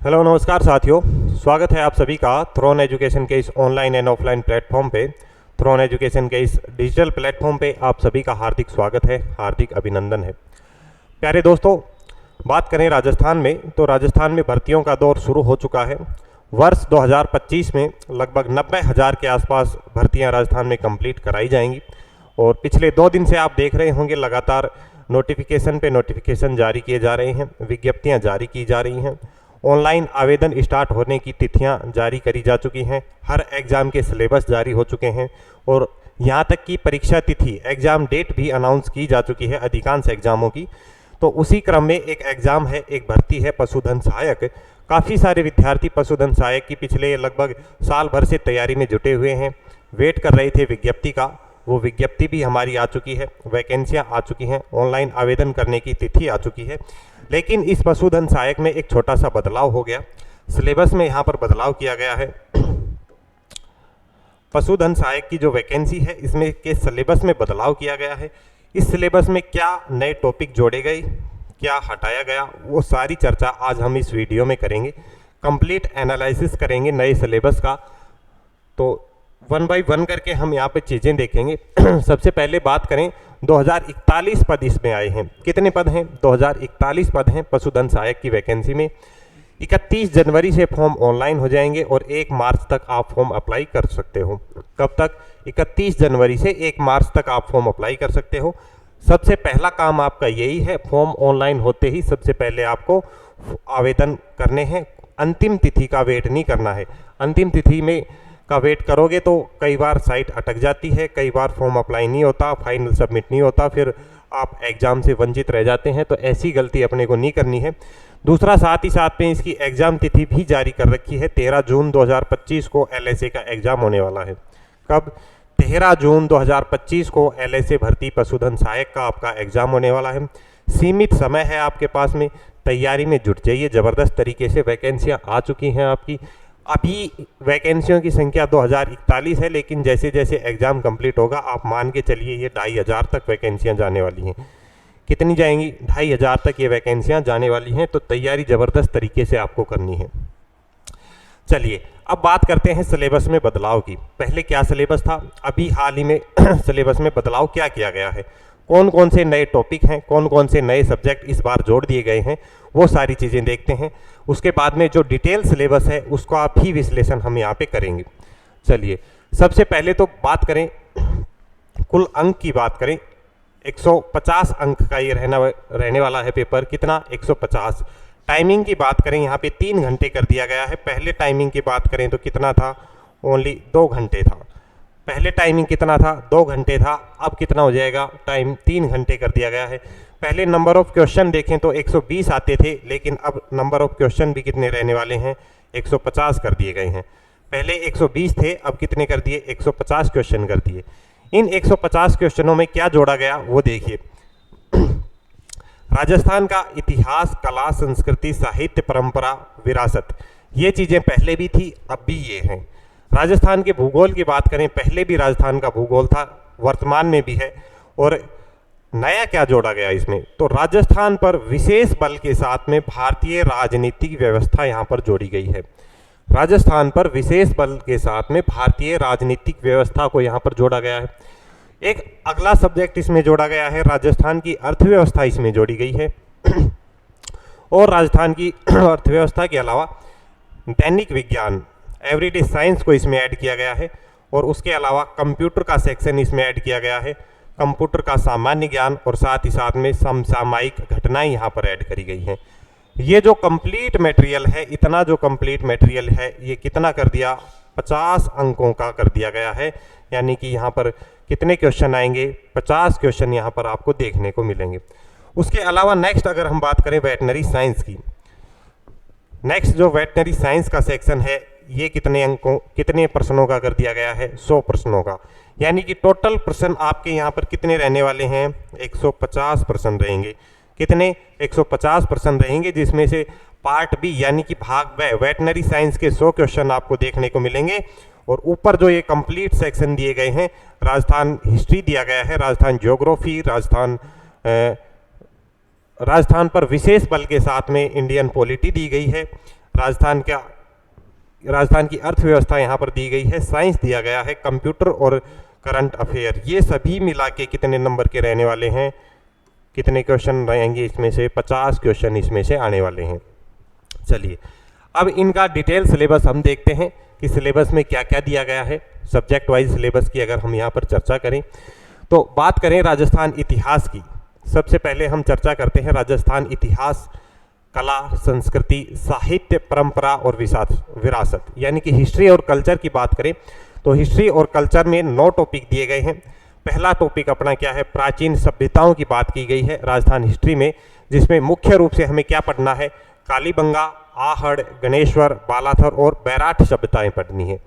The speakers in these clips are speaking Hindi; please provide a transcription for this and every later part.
हेलो नमस्कार साथियों, स्वागत है आप सभी का थ्रोन एजुकेशन के इस ऑनलाइन एंड ऑफलाइन प्लेटफॉर्म पे। थ्रोन एजुकेशन के इस डिजिटल प्लेटफॉर्म पे आप सभी का हार्दिक स्वागत है, हार्दिक अभिनंदन है। प्यारे दोस्तों, बात करें राजस्थान में तो राजस्थान में भर्तियों का दौर शुरू हो चुका है। वर्ष 2025 में लगभग 90,000 के आसपास भर्तियाँ राजस्थान में कंप्लीट कराई जाएंगी और पिछले 2 दिन से आप देख रहे होंगे लगातार नोटिफिकेशन पे नोटिफिकेशन जारी किए जा रहे हैं, विज्ञप्तियाँ जारी की जा रही हैं, ऑनलाइन आवेदन स्टार्ट होने की तिथियां जारी करी जा चुकी हैं, हर एग्ज़ाम के सिलेबस जारी हो चुके हैं और यहां तक कि परीक्षा तिथि एग्ज़ाम डेट भी अनाउंस की जा चुकी है अधिकांश एग्ज़ामों की। तो उसी क्रम में एक एग्ज़ाम है, एक भर्ती है पशुधन सहायक। काफ़ी सारे विद्यार्थी पशुधन सहायक की पिछले लगभग साल भर से तैयारी में जुटे हुए हैं, वेट कर रहे थे विज्ञप्ति का। वो विज्ञप्ति भी हमारी आ चुकी है, वैकेंसियाँ आ चुकी हैं, ऑनलाइन आवेदन करने की तिथि आ चुकी है। लेकिन इस पशुधन सहायक में एक छोटा सा बदलाव हो गया, सिलेबस में यहाँ पर बदलाव किया गया है। पशुधन सहायक की जो वैकेंसी है इसमें के सिलेबस में बदलाव किया गया है। इस सिलेबस में क्या नए टॉपिक जोड़े गए, क्या हटाया गया, वो सारी चर्चा आज हम इस वीडियो में करेंगे। कंप्लीट एनालिसिस करेंगे नए सिलेबस का, तो 1 बाय 1 करके हम यहाँ पे चीज़ें देखेंगे। सबसे पहले बात करें 2041 पद इसमें आए हैं। कितने पद हैं? 2041 पद हैं पशुधन सहायक की वैकेंसी में। 31 जनवरी से फॉर्म ऑनलाइन हो जाएंगे और 1 मार्च तक आप फॉर्म अप्लाई कर सकते हो। कब तक? 31 जनवरी से 1 मार्च तक आप फॉर्म अप्लाई कर सकते हो। सबसे पहला काम आपका यही है, फॉर्म ऑनलाइन होते ही सबसे पहले आपको आवेदन करने हैं। अंतिम तिथि का वेट नहीं करना है। अंतिम तिथि में का वेट करोगे तो कई बार साइट अटक जाती है, कई बार फॉर्म अप्लाई नहीं होता, फाइनल सबमिट नहीं होता, फिर आप एग्ज़ाम से वंचित रह जाते हैं। तो ऐसी गलती अपने को नहीं करनी है। दूसरा, साथ ही साथ में इसकी एग्ज़ाम तिथि भी जारी कर रखी है। 13 जून 2025 को LSA का एग्ज़ाम होने वाला है। कब? 13 जून 2025 को LSA भर्ती पशुधन सहायक का आपका एग्ज़ाम होने वाला है। सीमित समय है आपके पास में, तैयारी में जुट जाइए ज़बरदस्त तरीके से। वैकेंसियाँ आ चुकी हैं आपकी। अभी वैकेंसियों की संख्या 2041 है, लेकिन जैसे जैसे एग्ज़ाम कंप्लीट होगा आप मान के चलिए ये 2500 तक वैकेंसियां जाने वाली हैं। कितनी जाएंगी? 2500 तक ये वैकेंसियां जाने वाली हैं। तो तैयारी ज़बरदस्त तरीके से आपको करनी है। चलिए अब बात करते हैं सिलेबस में बदलाव की। पहले क्या सिलेबस था, अभी हाल ही में सिलेबस में बदलाव क्या किया गया है, कौन कौन से नए टॉपिक हैं, कौन कौन से नए सब्जेक्ट इस बार जोड़ दिए गए हैं, वो सारी चीज़ें देखते हैं। उसके बाद में जो डिटेल सिलेबस है उसका भी विश्लेषण हम यहाँ पे करेंगे। चलिए सबसे पहले तो बात करें, कुल अंक की बात करें। 150 अंक का ये रहने वाला है पेपर। कितना? 150। टाइमिंग की बात करें, यहाँ पे 3 घंटे कर दिया गया है। पहले टाइमिंग की बात करें तो कितना था? ओनली 2 घंटे था। पहले टाइमिंग कितना था? 2 घंटे था। अब कितना हो जाएगा? टाइम 3 घंटे कर दिया गया है। पहले नंबर ऑफ क्वेश्चन देखें तो 120 आते थे, लेकिन अब नंबर ऑफ क्वेश्चन भी कितने रहने वाले हैं? 150 कर दिए गए हैं। पहले 120 थे, अब कितने कर दिए? 150 क्वेश्चन कर दिए। इन 150 क्वेश्चनों में क्या जोड़ा गया वो देखिए। राजस्थान का इतिहास, कला, संस्कृति, साहित्य, परंपरा, विरासत, ये चीज़ें पहले भी थी, अब भी ये हैं। राजस्थान के भूगोल की बात करें, पहले भी राजस्थान का भूगोल था, वर्तमान में भी है। और नया क्या जोड़ा गया इसमें? तो राजस्थान पर विशेष बल के साथ में भारतीय राजनीतिक व्यवस्था यहाँ पर जोड़ी गई है। राजस्थान पर विशेष बल के साथ में भारतीय राजनीतिक व्यवस्था को यहाँ पर जोड़ा गया है। एक अगला सब्जेक्ट इसमें जोड़ा गया है, राजस्थान की अर्थव्यवस्था इसमें जोड़ी गई है। और राजस्थान की अर्थव्यवस्था के अलावा दैनिक विज्ञान, एवरीडे साइंस को इसमें ऐड किया गया है। और उसके अलावा कंप्यूटर का सेक्शन इसमें ऐड किया गया है, कंप्यूटर का सामान्य ज्ञान, और साथ ही साथ में समसामयिक घटनाएं यहाँ पर ऐड करी गई हैं। ये जो कंप्लीट मटेरियल है, इतना जो कंप्लीट मटेरियल है, ये कितना कर दिया? 50 अंकों का कर दिया गया है। यानी कि यहाँ पर कितने क्वेश्चन आएंगे? 50 क्वेश्चन यहाँ पर आपको देखने को मिलेंगे। उसके अलावा नेक्स्ट अगर हम बात करें वेटनरी साइंस की, नेक्स्ट जो वेटनरी साइंस का सेक्शन है, ये कितने अंकों, कितने प्रश्नों का कर दिया गया है? 100 प्रश्नों का। यानी कि टोटल प्रश्न आपके यहाँ पर कितने रहने वाले हैं? 150 प्रश्न रहेंगे। कितने? 150 प्रश्न रहेंगे, जिसमें से पार्ट बी यानी कि भाग ब वेटनरी साइंस के 100 क्वेश्चन आपको देखने को मिलेंगे। और ऊपर जो ये कंप्लीट सेक्शन दिए गए हैं, राजस्थान हिस्ट्री दिया गया है, राजस्थान ज्योग्राफी, राजस्थान पर विशेष बल के साथ में इंडियन पॉलिटी दी गई है, राजस्थान की अर्थव्यवस्था यहाँ पर दी गई है, साइंस दिया गया है, कंप्यूटर और करंट अफेयर, ये सभी मिला के कितने नंबर के रहने वाले हैं, कितने क्वेश्चन रहेंगे इसमें से? 50 क्वेश्चन इसमें से आने वाले हैं। चलिए अब इनका डिटेल सिलेबस हम देखते हैं कि सिलेबस में क्या क्या दिया गया है। सब्जेक्ट वाइज सिलेबस की अगर हम यहाँ पर चर्चा करें तो बात करें राजस्थान इतिहास की, सबसे पहले हम चर्चा करते हैं राजस्थान इतिहास, कला, संस्कृति, साहित्य, परंपरा और विरासत, यानी कि हिस्ट्री और कल्चर की बात करें तो हिस्ट्री और कल्चर में 9 टॉपिक दिए गए हैं। पहला टॉपिक अपना क्या है? प्राचीन सभ्यताओं की बात की गई है राजस्थान हिस्ट्री में, जिसमें मुख्य रूप से हमें क्या पढ़ना है? कालीबंगा, आहड़, गणेश्वर, बालाथर और बैराठ सभ्यताएं पढ़नी है।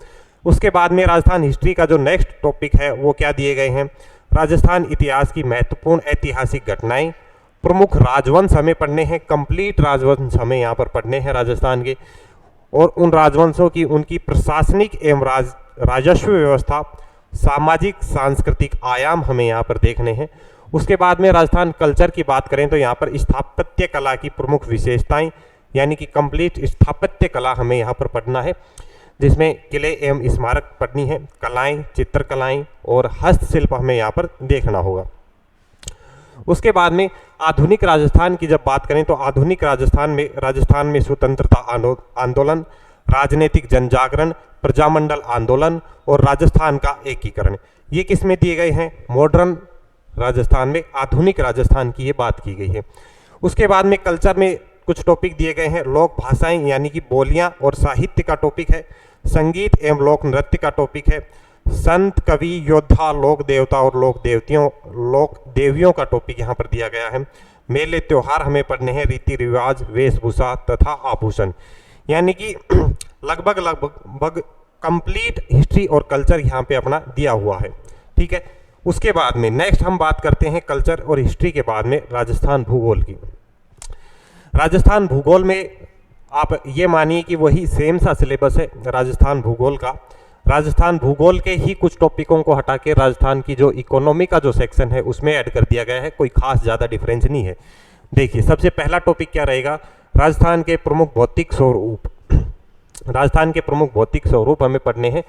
उसके बाद में राजस्थान हिस्ट्री का जो नेक्स्ट टॉपिक है वो क्या दिए गए हैं? राजस्थान इतिहास की महत्वपूर्ण ऐतिहासिक घटनाएं, प्रमुख राजवंश हमें पढ़ने हैं, कंप्लीट राजवंश हमें यहाँ पर पढ़ने हैं राजस्थान के, और उन राजवंशों की उनकी प्रशासनिक एवं राजस्व व्यवस्था, सामाजिक सांस्कृतिक आयाम हमें यहाँ पर देखने हैं। उसके बाद में राजस्थान कल्चर की बात करें तो यहाँ पर स्थापत्य कला की प्रमुख विशेषताएं, यानी कि कंप्लीट स्थापत्य कला हमें यहाँ पर पढ़ना है, जिसमें किले एवं स्मारक पढ़नी है, कलाएं, चित्रकलाएं और हस्तशिल्प हमें यहाँ पर देखना होगा। उसके बाद में आधुनिक राजस्थान की जब बात करें तो आधुनिक राजस्थान में स्वतंत्रता आंदोलन, राजनीतिक जनजागरण, प्रजामंडल आंदोलन और राजस्थान का एकीकरण, ये किस में दिए गए हैं? मॉडर्न राजस्थान में, आधुनिक राजस्थान की ये बात की गई है। उसके बाद में कल्चर में कुछ टॉपिक दिए गए हैं, लोक भाषाएं यानी कि बोलियां और साहित्य का टॉपिक है, संगीत एवं लोक नृत्य का टॉपिक है, संत, कवि, योद्धा, लोक देवता और लोक देवियों का टॉपिक यहाँ पर दिया गया है। मेले त्योहार हमें पढ़ने हैं, रीति रिवाज, वेशभूषा तथा आभूषण, यानी कि लगभग कंप्लीट हिस्ट्री और कल्चर यहाँ पे अपना दिया हुआ है। ठीक है, उसके बाद में नेक्स्ट हम बात करते हैं कल्चर और हिस्ट्री के बाद में राजस्थान भूगोल की। राजस्थान भूगोल में आप ये मानिए कि वही सेम सा सिलेबस है राजस्थान भूगोल का। राजस्थान भूगोल के ही कुछ टॉपिकों को हटा के राजस्थान की जो इकोनॉमी का जो सेक्शन है उसमें ऐड कर दिया गया है, कोई खास ज़्यादा डिफरेंस नहीं है। देखिए सबसे पहला टॉपिक क्या रहेगा? राजस्थान के प्रमुख भौतिक स्वरूप, राजस्थान के प्रमुख भौतिक स्वरूप हमें पढ़ने हैं।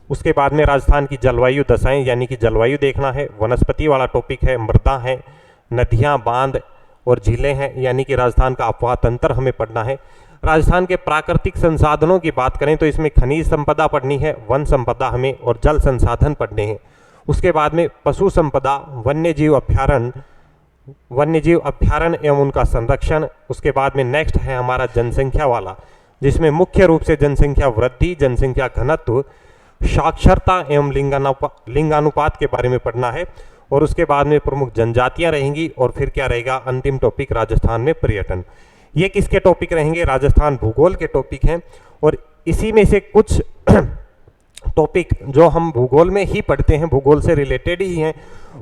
उसके बाद में राजस्थान की जलवायु दशाएं, यानी कि जलवायु देखना है, वनस्पति वाला टॉपिक है, मृदा है, नदियाँ, बांध और झीलें हैं, यानी कि राजस्थान का अपवाह तंत्र हमें पढ़ना है। राजस्थान के प्राकृतिक संसाधनों की बात करें तो इसमें खनिज संपदा पढ़नी है, वन संपदा हमें और जल संसाधन पढ़ने हैं। उसके बाद में पशु संपदा, वन्यजीव अभ्यारण्य एवं उनका संरक्षण। उसके बाद में नेक्स्ट है हमारा जनसंख्या वाला, जिसमें मुख्य रूप से जनसंख्या वृद्धि, जनसंख्या घनत्व, साक्षरता एवं लिंगानुपात के बारे में पढ़ना है। और उसके बाद में प्रमुख जनजातियां रहेंगी और फिर क्या रहेगा? अंतिम टॉपिक राजस्थान में पर्यटन। ये किसके टॉपिक रहेंगे? राजस्थान भूगोल के टॉपिक हैं। और इसी में से कुछ टॉपिक जो हम भूगोल में ही पढ़ते हैं, भूगोल से रिलेटेड ही हैं,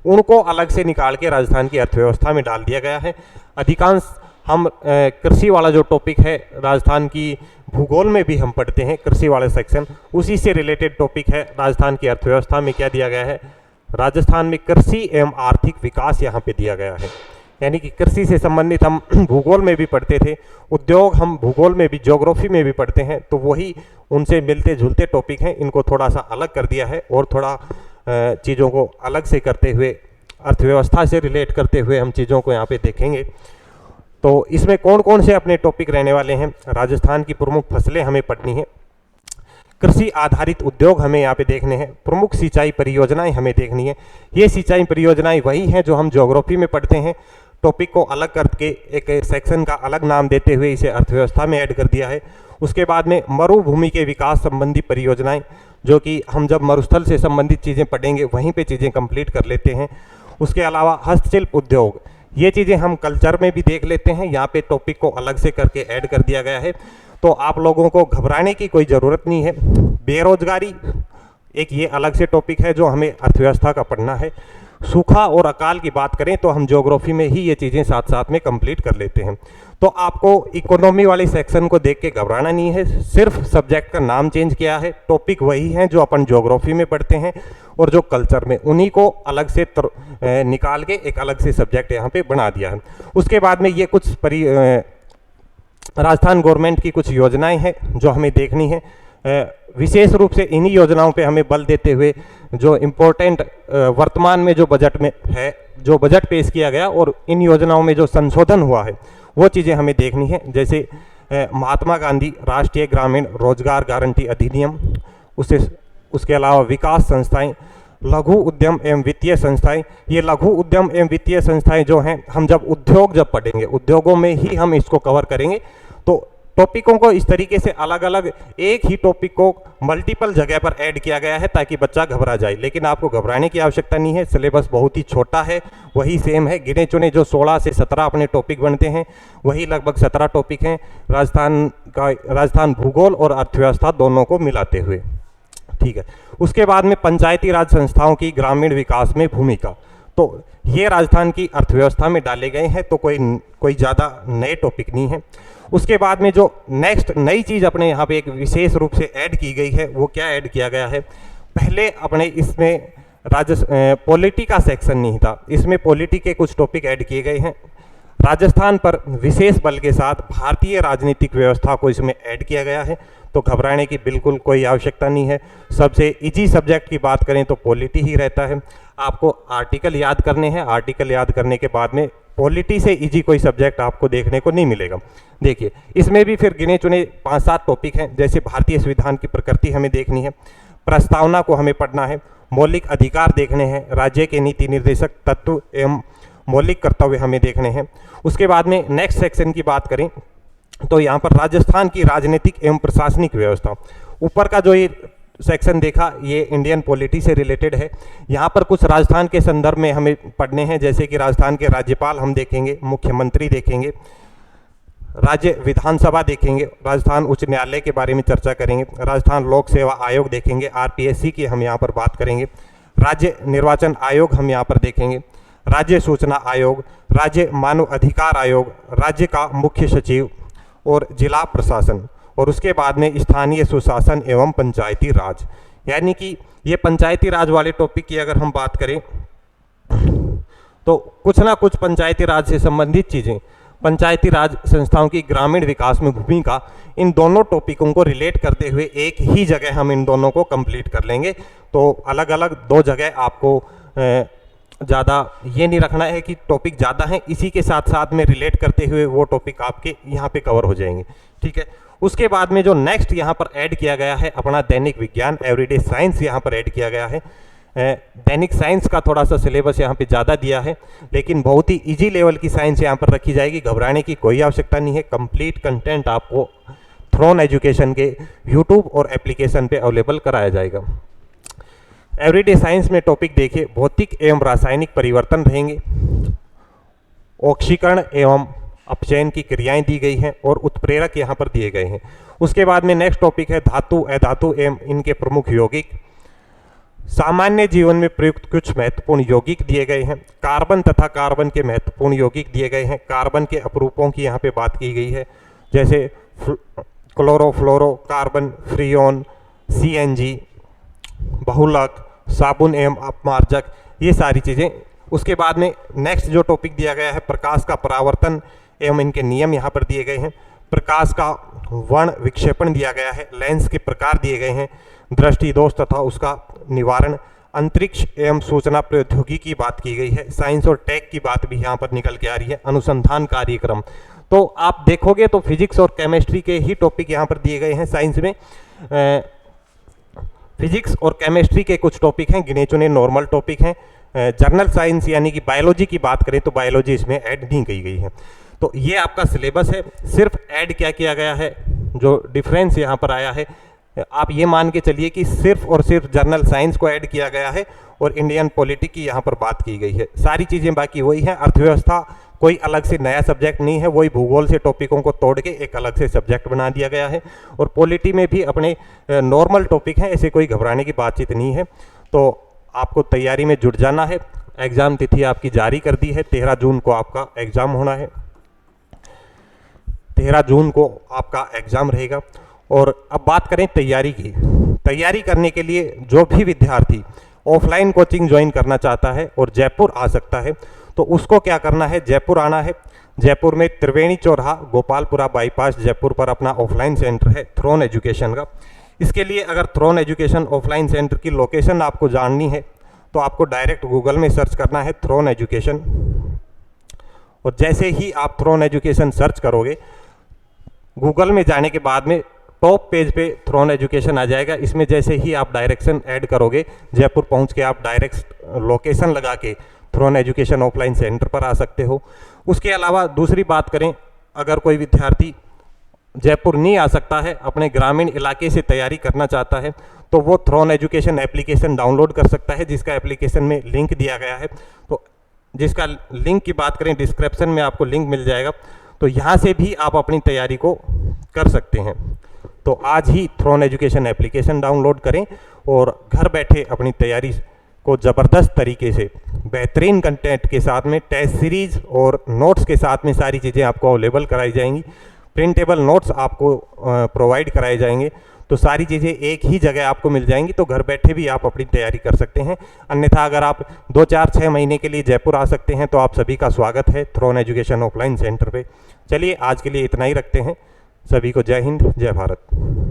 उनको अलग से निकाल के राजस्थान की अर्थव्यवस्था में डाल दिया गया है। अधिकांश हम कृषि वाला जो टॉपिक है राजस्थान की भूगोल में भी हम पढ़ते हैं, कृषि वाले सेक्शन, उसी से रिलेटेड टॉपिक है। राजस्थान की अर्थव्यवस्था में क्या दिया गया है? राजस्थान में कृषि एवं आर्थिक विकास यहाँ पे दिया गया है, यानी कि कृषि से संबंधित हम भूगोल में भी पढ़ते थे, उद्योग हम भूगोल में भी, ज्योग्राफी में भी पढ़ते हैं, तो वही उनसे मिलते जुलते टॉपिक हैं। इनको थोड़ा सा अलग कर दिया है और थोड़ा चीज़ों को अलग से करते हुए, अर्थव्यवस्था से रिलेट करते हुए हम चीज़ों को यहाँ पे देखेंगे। तो इसमें कौन कौन से अपने टॉपिक रहने वाले हैं? राजस्थान की प्रमुख फसलें हमें पढ़नी है, कृषि आधारित उद्योग हमें यहाँ पे देखने हैं, प्रमुख सिंचाई परियोजनाएं हमें देखनी है। ये सिंचाई परियोजनाएं वही हैं जो हम ज्योग्राफी में पढ़ते हैं। टॉपिक को अलग करके एक सेक्शन का अलग नाम देते हुए इसे अर्थव्यवस्था में ऐड कर दिया है। उसके बाद में मरुभूमि के विकास संबंधी परियोजनाएं, जो कि हम जब मरुस्थल से संबंधित चीज़ें पढ़ेंगे वहीं पे चीज़ें कंप्लीट कर लेते हैं। उसके अलावा हस्तशिल्प उद्योग, ये चीज़ें हम कल्चर में भी देख लेते हैं, यहाँ पे टॉपिक को अलग से करके ऐड कर दिया गया है। तो आप लोगों को घबराने की कोई ज़रूरत नहीं है। बेरोजगारी एक ये अलग से टॉपिक है जो हमें अर्थव्यवस्था का पढ़ना है। सूखा और अकाल की बात करें तो हम ज्योग्राफी में ही ये चीज़ें साथ साथ में कंप्लीट कर लेते हैं। तो आपको इकोनॉमी वाले सेक्शन को देख के घबराना नहीं है, सिर्फ सब्जेक्ट का नाम चेंज किया है, टॉपिक वही हैं जो अपन ज्योग्राफी में पढ़ते हैं और जो कल्चर में, उन्हीं को अलग से निकाल के एक अलग से सब्जेक्ट यहाँ पे बना दिया है। उसके बाद में ये कुछ राजस्थान गवर्नमेंट की कुछ योजनाएं हैं जो हमें देखनी है। विशेष रूप से इन्हीं योजनाओं पे हमें बल देते हुए जो इम्पोर्टेंट वर्तमान में जो बजट में है, जो बजट पेश किया गया और इन योजनाओं में जो संशोधन हुआ है वो चीज़ें हमें देखनी है। जैसे महात्मा गांधी राष्ट्रीय ग्रामीण रोजगार गारंटी अधिनियम, उसके अलावा विकास संस्थाएं, लघु उद्यम एवं वित्तीय संस्थाएं। ये लघु उद्यम एवं वित्तीय संस्थाएं जो हैं, हम जब पढ़ेंगे उद्योगों में ही हम इसको कवर करेंगे। तो टॉपिकों को इस तरीके से अलग अलग, एक ही टॉपिक को मल्टीपल जगह पर ऐड किया गया है ताकि बच्चा घबरा जाए, लेकिन आपको घबराने की आवश्यकता नहीं है। सिलेबस बहुत ही छोटा है, वही सेम है। गिने चुने जो 16 से 17 अपने टॉपिक बनते हैं वही लगभग 17 टॉपिक हैं, राजस्थान भूगोल और अर्थव्यवस्था दोनों को मिलाते हुए। ठीक है, उसके बाद में पंचायती राज संस्थाओं की ग्रामीण विकास में भूमिका, तो ये राजस्थान की अर्थव्यवस्था में डाले गए हैं, तो कोई ज़्यादा नए टॉपिक नहीं है। उसके बाद में जो नेक्स्ट नई चीज़ अपने यहाँ पे एक विशेष रूप से ऐड की गई है, वो क्या ऐड किया गया है, पहले अपने इसमें पॉलिटी का सेक्शन नहीं था, इसमें पॉलिटी के कुछ टॉपिक ऐड किए गए हैं। राजस्थान पर विशेष बल के साथ भारतीय राजनीतिक व्यवस्था को इसमें ऐड किया गया है, तो घबराने की बिल्कुल कोई आवश्यकता नहीं है। सबसे इजी सब्जेक्ट की बात करें तो पॉलिटी ही रहता है। आपको आर्टिकल याद करने हैं, आर्टिकल याद करने के बाद में पॉलिटी से इजी कोई सब्जेक्ट आपको देखने को नहीं मिलेगा। देखिए, इसमें भी फिर गिने चुने 5-7 टॉपिक हैं। जैसे भारतीय संविधान की प्रकृति हमें देखनी है, प्रस्तावना को हमें पढ़ना है, मौलिक अधिकार देखने हैं, राज्य के नीति निर्देशक तत्व एवं मौलिक कर्तव्य हमें देखने हैं। उसके बाद में नेक्स्ट सेक्शन की बात करें तो यहाँ पर राजस्थान की राजनीतिक एवं प्रशासनिक व्यवस्था, ऊपर का जो ये सेक्शन देखा ये इंडियन पॉलिटी से रिलेटेड है। यहाँ पर कुछ राजस्थान के संदर्भ में हमें पढ़ने हैं, जैसे कि राजस्थान के राज्यपाल हम देखेंगे, मुख्यमंत्री देखेंगे, राज्य विधानसभा देखेंगे, राजस्थान उच्च न्यायालय के बारे में चर्चा करेंगे, राजस्थान लोक सेवा आयोग देखेंगे, आरपीएससी की हम यहाँ पर बात करेंगे, राज्य निर्वाचन आयोग हम यहाँ पर देखेंगे, राज्य सूचना आयोग, राज्य मानव अधिकार आयोग, राज्य का मुख्य सचिव और जिला प्रशासन, और उसके बाद में स्थानीय सुशासन एवं पंचायती राज। यानी कि ये पंचायती राज वाले टॉपिक की अगर हम बात करें तो कुछ ना कुछ पंचायती राज से संबंधित चीज़ें, पंचायती राज संस्थाओं की ग्रामीण विकास में भूमिका, इन दोनों टॉपिकों को रिलेट करते हुए एक ही जगह हम इन दोनों को कंप्लीट कर लेंगे। तो अलग अलग 2 जगह आपको ज़्यादा ये नहीं रखना है कि टॉपिक ज़्यादा हैं, इसी के साथ साथ में रिलेट करते हुए वो टॉपिक आपके यहाँ पे कवर हो जाएंगे। ठीक है, उसके बाद में जो नेक्स्ट यहाँ पर ऐड किया गया है अपना दैनिक विज्ञान, एवरीडे साइंस यहाँ पर ऐड किया गया है। दैनिक साइंस का थोड़ा सा सिलेबस यहाँ पे ज़्यादा दिया है, लेकिन बहुत ही इजी लेवल की साइंस यहाँ पर रखी जाएगी, घबराने की कोई आवश्यकता नहीं है। कंप्लीट कंटेंट आपको थ्रोन एजुकेशन के यूट्यूब और एप्लीकेशन पे अवेलेबल कराया जाएगा। एवरीडे साइंस में टॉपिक देखिए, भौतिक एवं रासायनिक परिवर्तन रहेंगे, ऑक्सीकरण एवं अपचयन की क्रियाएं दी गई हैं और उत्प्रेरक यहाँ पर दिए गए हैं। उसके बाद में नेक्स्ट टॉपिक है धातु अधातु एवं इनके प्रमुख यौगिक, सामान्य जीवन में प्रयुक्त कुछ महत्वपूर्ण यौगिक दिए गए हैं, कार्बन तथा कार्बन के महत्वपूर्ण यौगिक दिए गए हैं, कार्बन के अपरूपों की यहाँ पे बात की गई है, जैसे क्लोरोफ्लोरो कार्बन, फ्रीओन, सीएनजी, बहुलक, साबुन एवं अपमार्जक, ये सारी चीज़ें। उसके बाद में नेक्स्ट जो टॉपिक दिया गया है प्रकाश का परावर्तन एवं इनके नियम यहाँ पर दिए गए हैं, प्रकाश का वर्ण विक्षेपण दिया गया है, लेंस के प्रकार दिए गए हैं, दृष्टि दोष तथा उसका निवारण, अंतरिक्ष एवं सूचना प्रौद्योगिकी की बात की गई है, साइंस और टेक की बात भी यहाँ पर निकल के आ रही है, अनुसंधान कार्यक्रम। तो आप देखोगे तो फिजिक्स और केमिस्ट्री के ही टॉपिक यहाँ पर दिए गए हैं। साइंस में फिजिक्स और केमिस्ट्री के कुछ टॉपिक हैं, गिने चुने नॉर्मल टॉपिक हैं। जनरल साइंस यानी कि बायोलॉजी की बात करें तो बायोलॉजी इसमें ऐड नहीं की गई है। तो ये आपका सिलेबस है। सिर्फ ऐड क्या किया गया है, जो डिफरेंस यहाँ पर आया है, आप ये मान के चलिए कि सिर्फ और सिर्फ जनरल साइंस को ऐड किया गया है और इंडियन पॉलिटी की यहाँ पर बात की गई है। सारी चीज़ें बाकी वही हैं। अर्थव्यवस्था कोई अलग से नया सब्जेक्ट नहीं है, वही भूगोल से टॉपिकों को तोड़ के एक अलग से सब्जेक्ट बना दिया गया है। और पॉलिटी में भी अपने नॉर्मल टॉपिक हैं, ऐसे कोई घबराने की बातचीत नहीं है। तो आपको तैयारी में जुट जाना है। एग्ज़ाम तिथि आपकी जारी कर दी है, 13 जून को आपका एग्ज़ाम होना है, 13 जून को आपका एग्ज़ाम रहेगा। और अब बात करें तैयारी की। तैयारी करने के लिए जो भी विद्यार्थी ऑफलाइन कोचिंग ज्वाइन करना चाहता है और जयपुर आ सकता है, तो उसको क्या करना है, जयपुर आना है। जयपुर में त्रिवेणी चौराहा गोपालपुरा बाईपास जयपुर पर अपना ऑफलाइन सेंटर है थ्रोन एजुकेशन का। इसके लिए अगर थ्रोन एजुकेशन ऑफलाइन सेंटर की लोकेशन आपको जाननी है तो आपको डायरेक्ट गूगल में सर्च करना है थ्रोन एजुकेशन, और जैसे ही आप थ्रोन एजुकेशन सर्च करोगे गूगल में जाने के बाद में टॉप पेज पे थ्रोन एजुकेशन आ जाएगा। इसमें जैसे ही आप डायरेक्शन ऐड करोगे जयपुर पहुंच के आप डायरेक्ट लोकेशन लगा के थ्रोन एजुकेशन ऑफलाइन सेंटर पर आ सकते हो। उसके अलावा दूसरी बात करें, अगर कोई विद्यार्थी जयपुर नहीं आ सकता है, अपने ग्रामीण इलाके से तैयारी करना चाहता है, तो वो थ्रोन एजुकेशन एप्लीकेशन डाउनलोड कर सकता है, जिसका एप्लीकेशन में लिंक दिया गया है। तो जिसका लिंक की बात करें डिस्क्रिप्शन में आपको लिंक मिल जाएगा, तो यहाँ से भी आप अपनी तैयारी को कर सकते हैं। तो आज ही थ्रोन एजुकेशन एप्लीकेशन डाउनलोड करें और घर बैठे अपनी तैयारी को ज़बरदस्त तरीके से बेहतरीन कंटेंट के साथ में टेस्ट सीरीज और नोट्स के साथ में सारी चीज़ें आपको अवेलेबल कराई जाएंगी। प्रिंटेबल नोट्स आपको प्रोवाइड कराए जाएंगे, तो सारी चीज़ें एक ही जगह आपको मिल जाएंगी, तो घर बैठे भी आप अपनी तैयारी कर सकते हैं। अन्यथा अगर आप 2, 4, 6 महीने के लिए जयपुर आ सकते हैं तो आप सभी का स्वागत है थ्रोन एजुकेशन ऑफलाइन सेंटर पे। चलिए आज के लिए इतना ही रखते हैं। सभी को जय हिंद, जय भारत।